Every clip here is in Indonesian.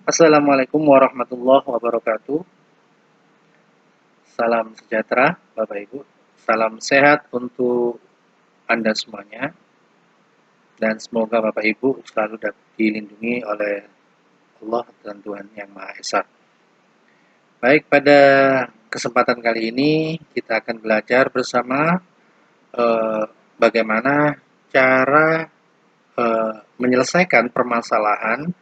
Assalamualaikum warahmatullahi wabarakatuh. Salam sejahtera, Bapak Ibu. Salam sehat untuk Anda semuanya. Dan semoga Bapak Ibu selalu dapat dilindungi oleh Allah dan Tuhan Yang Maha Esa. Baik, pada kesempatan kali ini kita akan belajar bersama bagaimana cara menyelesaikan permasalahan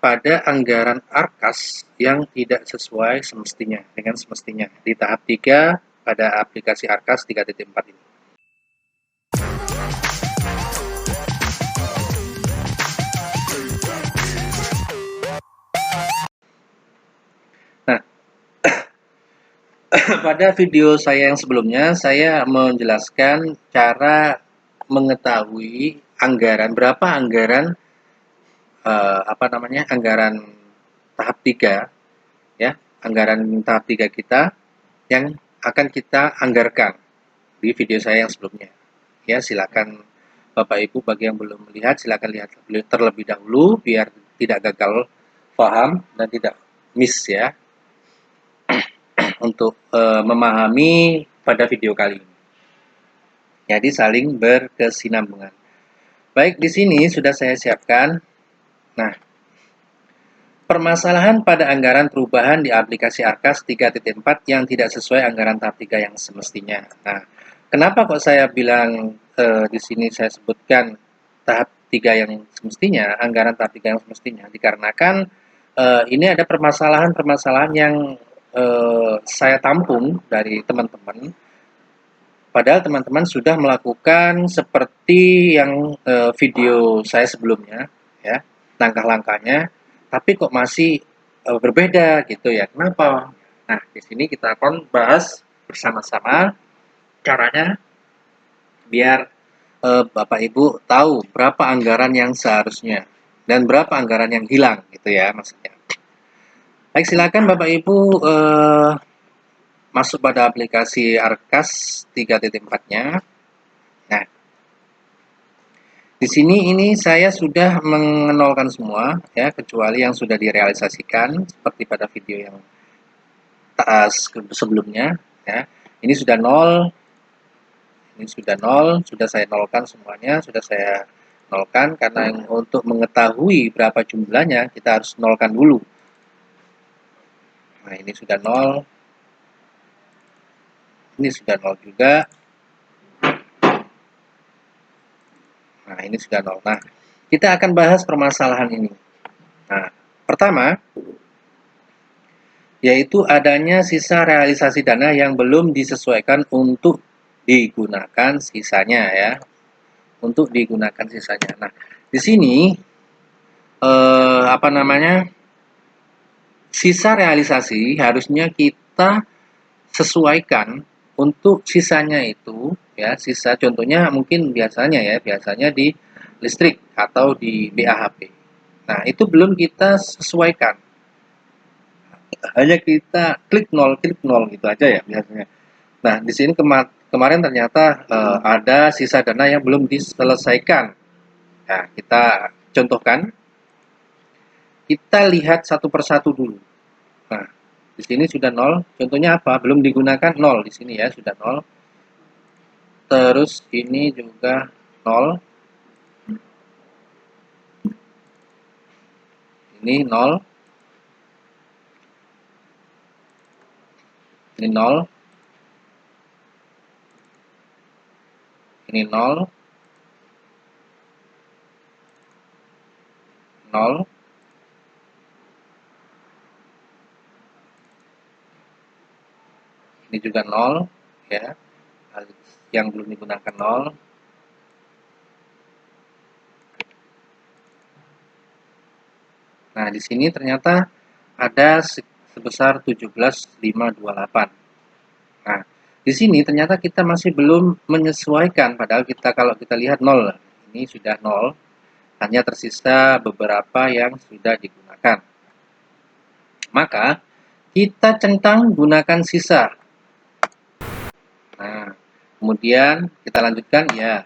pada anggaran ARKAS yang tidak sesuai semestinya dengan semestinya di tahap 3 pada aplikasi ARKAS 3.4 ini. Nah, pada video saya yang sebelumnya saya menjelaskan cara mengetahui anggaran berapa anggaran anggaran tahap 3 ya, anggaran tahap 3 kita yang akan kita anggarkan di video saya yang sebelumnya. Ya, silakan Bapak Ibu bagi yang belum melihat silakan lihat terlebih dahulu biar tidak gagal paham dan tidak miss ya untuk memahami pada video kali ini. Jadi saling berkesinambungan. Baik, di sini sudah saya siapkan. Nah, permasalahan pada anggaran perubahan di aplikasi ARKAS 3.4 yang tidak sesuai anggaran tahap 3 yang semestinya. Nah, kenapa kok saya bilang di sini saya sebutkan tahap 3 yang semestinya, anggaran tahap 3 yang semestinya, dikarenakan ini ada permasalahan-permasalahan yang saya tampung dari teman-teman. Padahal teman-teman sudah melakukan seperti yang video saya sebelumnya, ya, langkah-langkahnya, tapi kok masih berbeda gitu ya. Kenapa? Nah, di sini kita akan bahas bersama-sama caranya biar Bapak Ibu tahu berapa anggaran yang seharusnya dan berapa anggaran yang hilang gitu ya maksudnya. Baik, silakan Bapak Ibu masuk pada aplikasi ARKAS 3.4-nya. Nah, di sini ini saya sudah mengenolkan semua ya, kecuali yang sudah direalisasikan seperti pada video yang sebelumnya ya. Ini sudah nol, ini sudah nol, sudah saya nolkan semuanya, sudah saya nolkan karena untuk mengetahui berapa jumlahnya kita harus nolkan dulu. Nah, ini sudah nol. Ini sudah nol juga. Nah, ini sudah nol. Nah, kita akan bahas permasalahan ini. Nah, pertama, yaitu adanya sisa realisasi dana yang belum disesuaikan untuk digunakan sisanya ya. Untuk digunakan sisanya. Nah, di sini sisa realisasi harusnya kita sesuaikan untuk sisanya itu ya, sisa contohnya mungkin biasanya di listrik atau di BAHP. Nah, itu belum kita sesuaikan. Hanya kita klik nol gitu aja ya biasanya. Nah, di sini kemarin ternyata ada sisa dana yang belum diselesaikan. Nah, kita contohkan, kita lihat satu persatu dulu. Nah, di sini sudah nol. Contohnya apa? Belum digunakan nol di sini ya, sudah nol. Terus ini juga nol. Ini nol. Ini nol. Ini nol. Nol. Ini juga nol ya. Yang belum digunakan nol. Nah, di sini ternyata ada sebesar 17.528. Nah, di sini ternyata kita masih belum menyesuaikan, padahal kalau kita lihat nol, ini sudah nol, hanya tersisa beberapa yang sudah digunakan. Maka, kita centang gunakan sisa. Nah, kemudian kita lanjutkan, ya.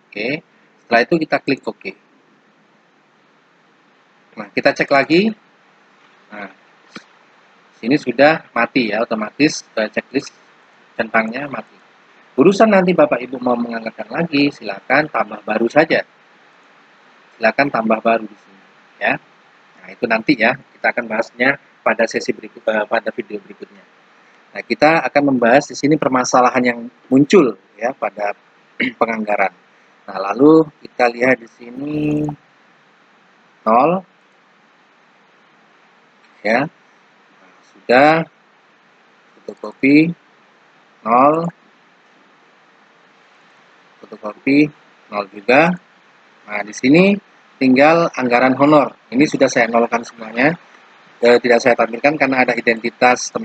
Oke, setelah itu kita klik OK. Nah, kita cek lagi. Nah, sini sudah mati ya, otomatis checklist centangnya mati. Urusan nanti Bapak Ibu mau mengangkatkan lagi, silakan tambah baru saja. Silakan tambah baru di sini ya. Nah, itu nanti ya, kita akan bahasnya pada sesi berikut, pada video berikutnya. Nah, kita akan membahas di sini permasalahan yang muncul ya pada penganggaran. Nah, lalu kita lihat di sini 0 ya. Nah, sudah fotokopi 0, fotokopi 0 juga. Nah, di sini tinggal anggaran honor. Ini sudah saya nolkan semuanya. Tidak saya tampilkan karena ada identitas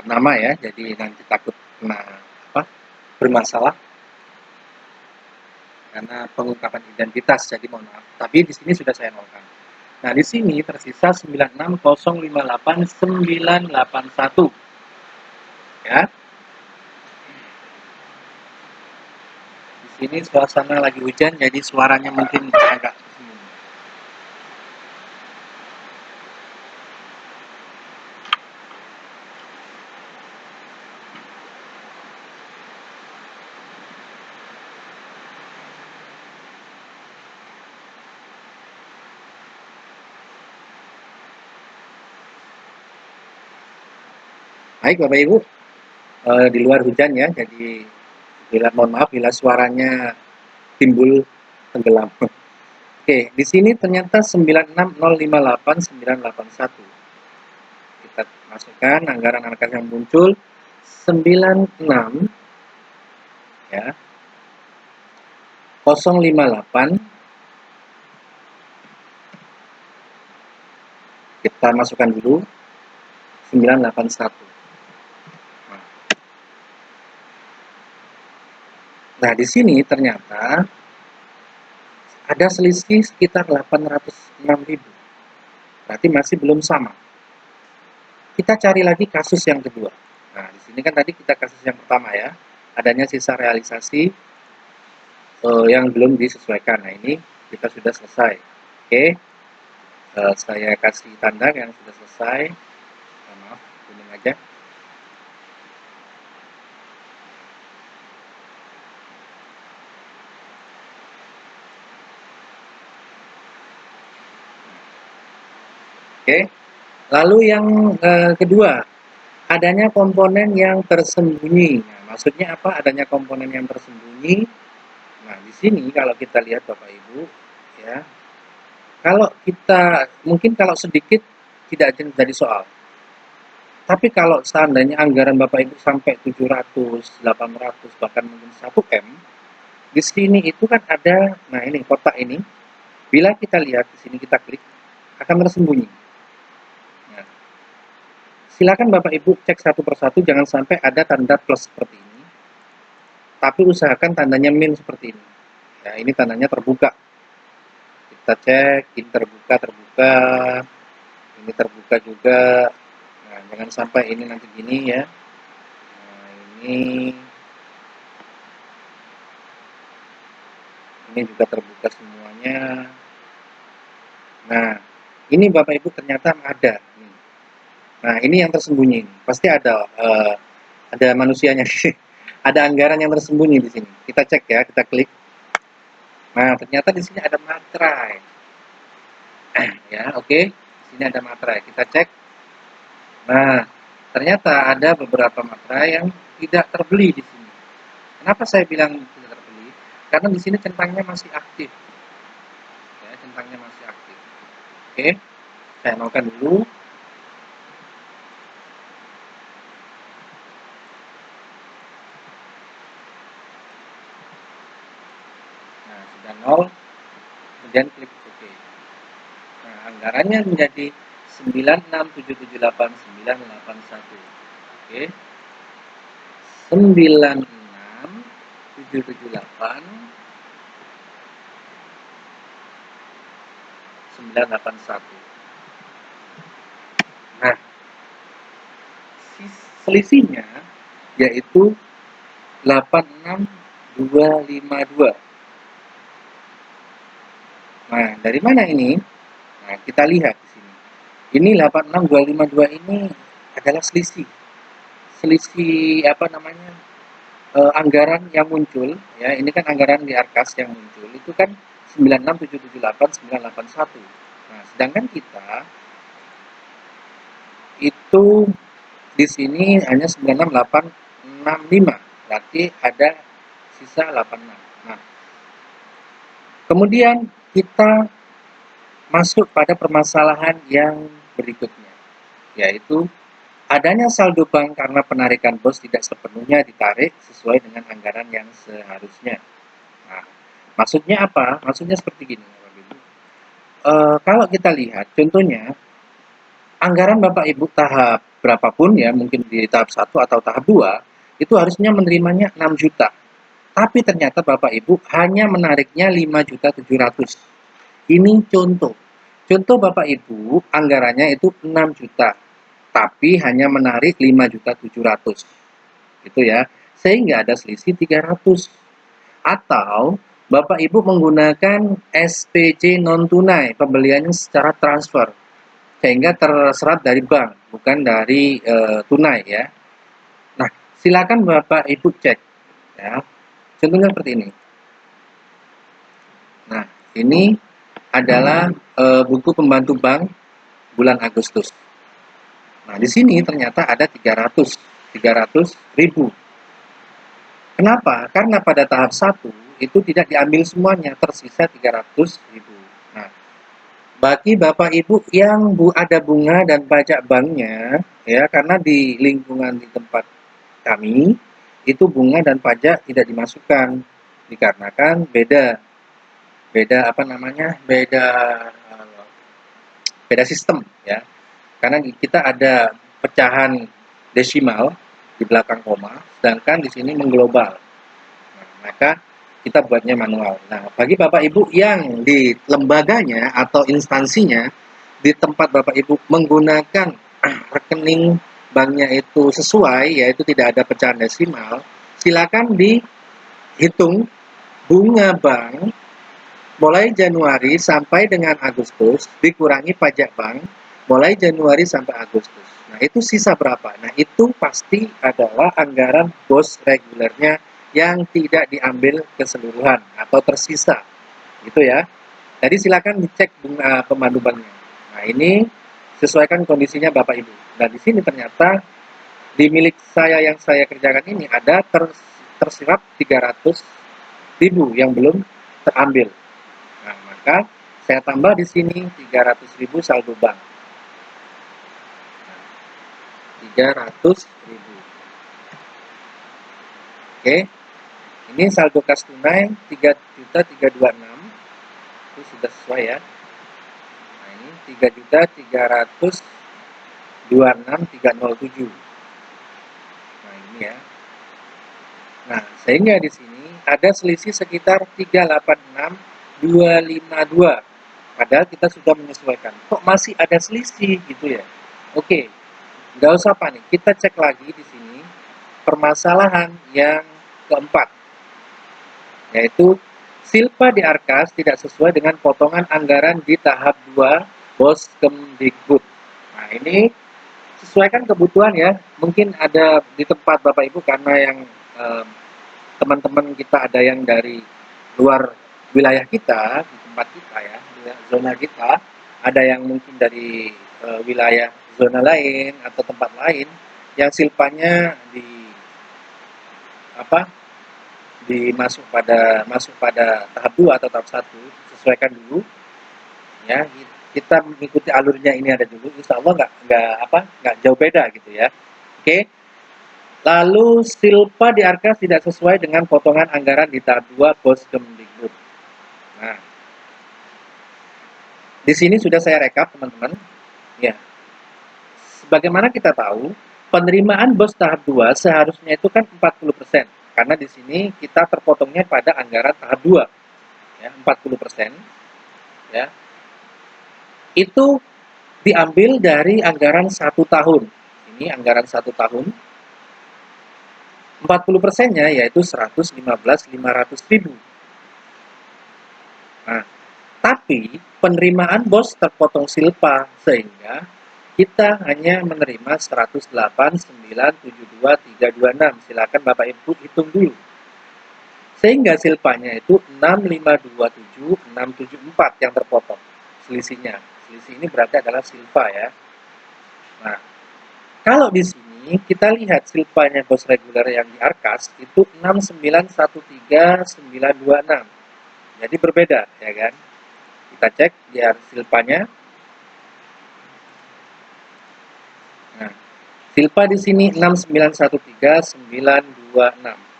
nama ya, jadi nanti takut kena apa bermasalah karena pengungkapan identitas, jadi mohon maaf. Tapi di sini sudah saya nolkan. Nah, di sini tersisa 96058.981 ya. Di sini suasana lagi hujan, jadi suaranya mungkin agak baik Bapak Ibu, di luar hujan ya, jadi mohon maaf bila suaranya timbul tenggelam. Oke, di sini ternyata 96058.981. Kita masukkan anggaran anggaran yang muncul 96 ya 058, kita masukkan dulu 981. Nah, di sini ternyata ada selisih sekitar 806.000. Berarti masih belum sama. Kita cari lagi kasus yang kedua. Nah, di sini kan tadi kita kasus yang pertama ya, adanya sisa realisasi yang belum disesuaikan. Nah, ini kita sudah selesai. Oke, saya kasih tanda yang sudah selesai. Maaf, kuning aja. Oke, lalu yang kedua, adanya komponen yang tersembunyi. Nah, maksudnya apa? Adanya komponen yang tersembunyi. Nah, di sini kalau kita lihat Bapak Ibu, ya, kalau kita mungkin kalau sedikit tidak jadi soal. Tapi kalau seandainya anggaran Bapak Ibu sampai 700, 800, bahkan mungkin 1 M, di sini itu kan ada, nah ini kotak ini, bila kita lihat di sini kita klik, akan tersembunyi. Nah, silakan Bapak Ibu cek satu persatu, jangan sampai ada tanda plus seperti ini, tapi usahakan tandanya min seperti ini. Ya, ini tandanya terbuka. Kita cek, ini terbuka, ini terbuka juga. Nah, jangan sampai ini nanti gini ya. Nah, ini juga terbuka semuanya. Nah, ini Bapak Ibu ternyata ada. Nah, ini yang tersembunyi. Pasti ada manusianya. Ada anggaran yang tersembunyi di sini. Kita cek ya, kita klik. Nah, ternyata di sini ada materai. Ya, oke. Di sini ada materai. Kita cek. Nah, ternyata ada beberapa materai yang tidak terbeli di sini. Kenapa saya bilang tidak terbeli? Karena di sini centangnya masih aktif. Ya, centangnya masih aktif. Oke. Saya nolkan dulu. Nah, sudah nol. Kemudian klik OK. Nah, anggarannya menjadi 96778.981. Oke. 96778.981. Nah, selisihnya yaitu 86252. Nah, dari mana ini? Nah, kita lihat di sini. Ini 86252 ini adalah selisih. Selisih apa namanya? Anggaran yang muncul ya. Ini kan anggaran di Arkas yang muncul itu kan 96778 981. Nah, sedangkan kita itu di sini hanya 96865. Berarti ada sisa 86. Nah, kemudian kita masuk pada permasalahan yang berikutnya, yaitu adanya saldo bank karena penarikan bos tidak sepenuhnya ditarik sesuai dengan anggaran yang seharusnya. Nah, maksudnya apa? Maksudnya seperti gini, Bapak Ibu. Kalau kita lihat, contohnya, anggaran Bapak Ibu tahap berapapun ya, mungkin di tahap 1 atau tahap 2, itu harusnya menerimanya 6 juta. Tapi ternyata Bapak Ibu hanya menariknya 5.700.000. Ini contoh. Contoh Bapak Ibu, anggarannya itu 6 juta, tapi hanya menarik 5.700.000. Gitu ya. Sehingga ada selisih 300. Atau Bapak Ibu menggunakan SPC non tunai, pembeliannya secara transfer, sehingga terserap dari bank, bukan dari tunai ya. Nah, silakan Bapak Ibu cek ya. Contohnya seperti ini. Nah, ini adalah buku pembantu bank bulan Agustus. Nah, di sini ternyata ada 300 ribu. Kenapa? Karena pada tahap 1 itu tidak diambil semuanya, tersisa 300 ribu. Nah, bagi Bapak Ibu yang ada bunga dan pajak banknya, ya, karena di lingkungan di tempat kami, itu bunga dan pajak tidak dimasukkan, dikarenakan beda, beda apa namanya, beda sistem, ya. Karena kita ada pecahan desimal di belakang koma, sedangkan di sini mengglobal. Nah, maka kita buatnya manual. Nah, bagi Bapak Ibu yang di lembaganya atau instansinya, di tempat Bapak Ibu menggunakan rekening banknya itu sesuai, yaitu tidak ada pecahan desimal, silakan dihitung bunga bank mulai Januari sampai dengan Agustus, dikurangi pajak bank mulai Januari sampai Agustus. Nah, itu sisa berapa? Nah, itu pasti adalah anggaran bos regulernya yang tidak diambil keseluruhan atau tersisa. Gitu ya. Jadi silakan dicek bunga pemandu banknya. Nah, ini sesuaikan kondisinya Bapak Ibu. Nah, di sini ternyata di milik saya yang saya kerjakan ini ada terserap 300 ribu yang belum terambil. Nah, maka saya tambah di sini 300 ribu saldo bank. 300 ribu. Oke. Ini saldo kas tunai 3.326. Itu sudah sesuai ya. Nah, ini 3.326.307. Nah, ini ya. Nah, sehingga di sini ada selisih sekitar 386.252. Padahal kita sudah menyesuaikan. Kok masih ada selisih gitu ya? Oke, nggak usah panik. Kita cek lagi di sini permasalahan yang keempat, yaitu silpa di Arkas tidak sesuai dengan potongan anggaran di tahap 2 Bos Kemdikbud. Nah, ini sesuaikan kebutuhan ya. Mungkin ada di tempat Bapak Ibu karena yang teman-teman kita ada yang dari luar wilayah kita, di tempat kita ya, di zona kita, ada yang mungkin dari wilayah zona lain atau tempat lain yang silpanya di apa masuk pada tahap 2 atau tahap 1, sesuaikan dulu ya, kita mengikuti alurnya ini ada dulu, insya Allah nggak jauh beda gitu ya. Oke. Lalu silpa di Arkas tidak sesuai dengan potongan anggaran di tahap 2 Bos Kemdikbud. Nah, di sini sudah saya rekap teman-teman. Ya, sebagaimana kita tahu, penerimaan bos tahap 2 seharusnya itu kan 40%. Karena di sini kita terpotongnya pada anggaran tahap 2. Ya, 40%. Ya. Itu diambil dari anggaran 1 tahun. Ini anggaran 1 tahun. 40%-nya yaitu 115.500.000. Nah, tapi penerimaan bos terpotong silpa sehingga kita hanya menerima 108.972.326. Silakan Bapak Ibu hitung dulu. Sehingga silpanya itu 6527.674 yang terpotong selisihnya. Selisih ini berarti adalah silpa ya. Nah, kalau di sini kita lihat silpanya bos reguler yang di Arkas itu 6913.926. Jadi berbeda ya kan. Kita cek biar silpanya. Nah, silpa di sini 6913.926.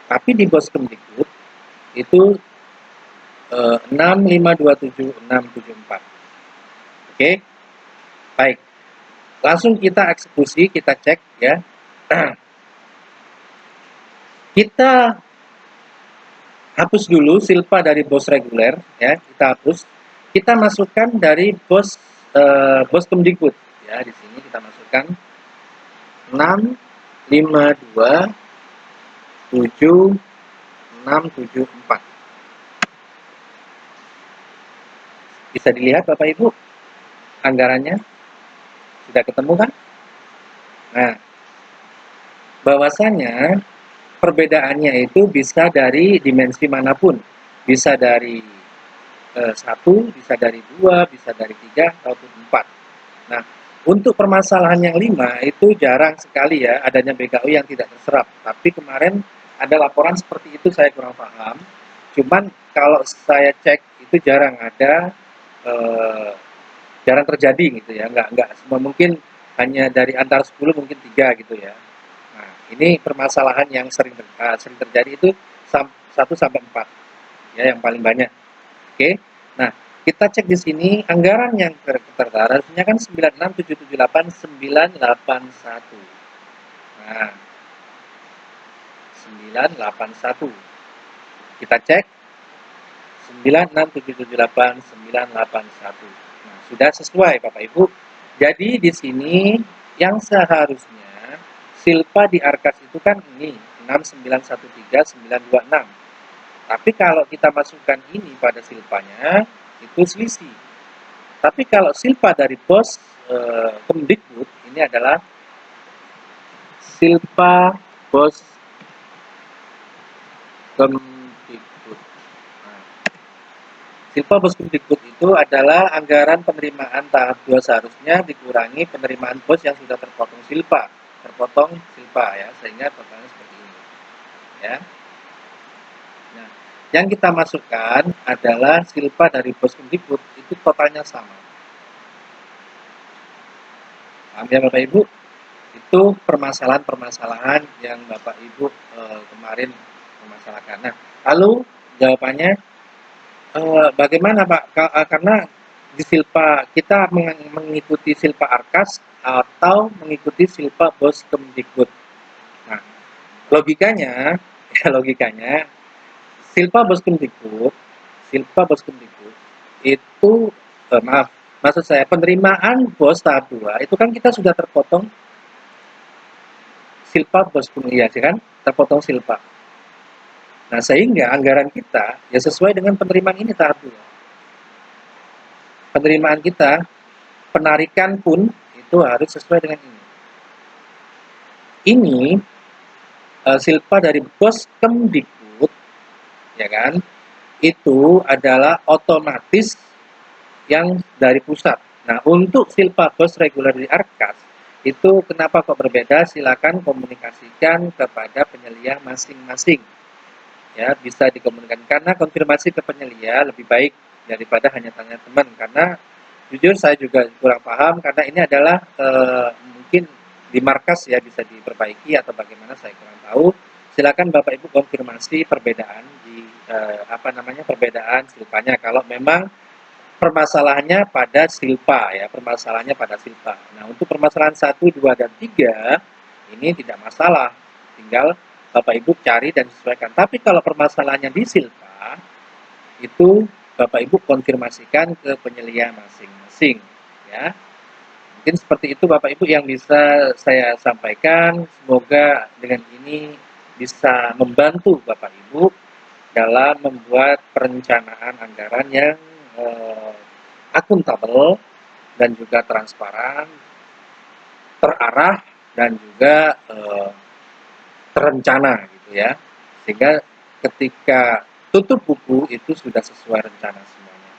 Tapi di bos Kemdikbud itu 6527.674. Oke. Baik. Langsung kita eksekusi, kita cek ya. Kita hapus dulu silpa dari bos reguler ya, kita hapus. Kita masukkan dari bos Kemdikbud ya, di sini kita masukkan 6527.674. Bisa dilihat Bapak Ibu anggarannya sudah ketemu kan? Nah, bahwasanya perbedaannya itu bisa dari dimensi manapun, bisa dari 1, bisa dari 2, bisa dari 3, ataupun 4. Nah, untuk permasalahan yang 5 itu jarang sekali ya adanya BKU yang tidak terserap. Tapi kemarin ada laporan seperti itu, saya kurang paham. Cuman kalau saya cek itu jarang ada, jarang terjadi gitu ya. Nggak semua, mungkin hanya dari antara 10 mungkin 3 gitu ya. Nah, ini permasalahan yang sering terjadi itu 1 sampai 4 ya, yang paling banyak. Oke. Nah, kita cek di sini anggaran yang tertera harusnya kan 96.778.981. Nah, 981. Kita cek 96.778.981. Nah, sudah sesuai Bapak Ibu. Jadi di sini yang seharusnya silpa di Arkas itu kan ini 6913.926. Tapi kalau kita masukkan ini pada silpanya, itu selisih. Tapi kalau silpa dari bos Kemdikbud, ini adalah silpa bos Kemdikbud. Nah, silpa bos Kemdikbud itu adalah anggaran penerimaan tahap 2 seharusnya dikurangi penerimaan bos yang sudah terpotong silpa ya, sehingga totalnya seperti ini. Ya. Nah, yang kita masukkan adalah silpa dari bos Kemdikbud itu totalnya sama. Paham ya Bapak Ibu? Itu permasalahan-permasalahan yang Bapak Ibu kemarin memasalahkan. Nah, lalu jawabannya bagaimana Pak? Karena di silpa kita mengikuti silpa Arkas atau mengikuti silpa bos Kemdikbud. Nah, logikanya ya logikanya silpa bos Kemdikbud itu maksud saya penerimaan bos tahap 2 itu kan kita sudah terpotong silpa bos kuliah kan, terpotong silpa. Nah, sehingga anggaran kita ya sesuai dengan penerimaan ini tahap 2. Penerimaan kita, penarikan pun itu harus sesuai dengan ini. Ini silpa dari bos Kemdikbud, ya kan, itu adalah otomatis yang dari pusat. Nah, untuk silpa bos reguler di Arkas, itu kenapa kok berbeda? Silakan komunikasikan kepada penyelia masing-masing. Ya, bisa dikomunikasikan karena konfirmasi ke penyelia lebih baik daripada hanya tanya teman, karena jujur saya juga kurang paham karena ini adalah mungkin di markas ya bisa diperbaiki atau bagaimana saya kurang tahu. Silakan Bapak Ibu konfirmasi perbedaan di perbedaan silpanya kalau memang permasalahannya pada silpa ya, permasalahannya pada silpa. Nah, untuk permasalahan 1, 2, dan 3 ini tidak masalah. Tinggal Bapak Ibu cari dan sesuaikan. Tapi kalau permasalahannya di silpa, itu Bapak Ibu konfirmasikan ke penyelia masing-masing. Ya, mungkin seperti itu Bapak Ibu yang bisa saya sampaikan. Semoga dengan ini bisa membantu Bapak Ibu dalam membuat perencanaan anggaran yang akuntabel dan juga transparan, terarah, dan juga terencana gitu ya. Sehingga ketika tutup buku itu sudah sesuai rencana semuanya.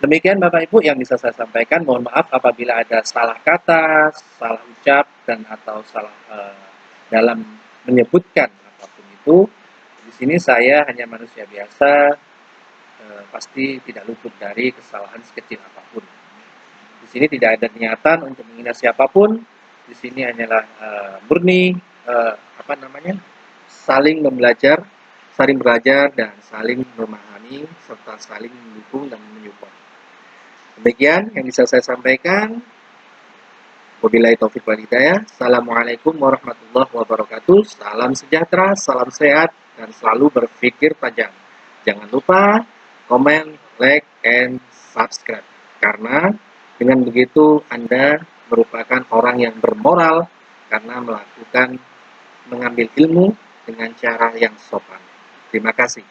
Demikian Bapak Ibu yang bisa saya sampaikan. Mohon maaf apabila ada salah kata, salah ucap, dan atau salah dalam menyebutkan apapun itu. Di sini saya hanya manusia biasa, pasti tidak luput dari kesalahan sekecil apapun. Di sini tidak ada niatan untuk menghina siapapun. Di sini hanyalah murni saling saling belajar dan saling memahami serta saling mendukung dan menyupport. Demikian yang bisa saya sampaikan. Wabillahi taufiq wal hidayah. Assalamualaikum warahmatullahi wabarakatuh. Salam sejahtera, salam sehat, dan selalu berpikir tajam. Jangan lupa komen, like, and subscribe. Karena dengan begitu Anda merupakan orang yang bermoral karena mengambil ilmu dengan cara yang sopan. Terima kasih.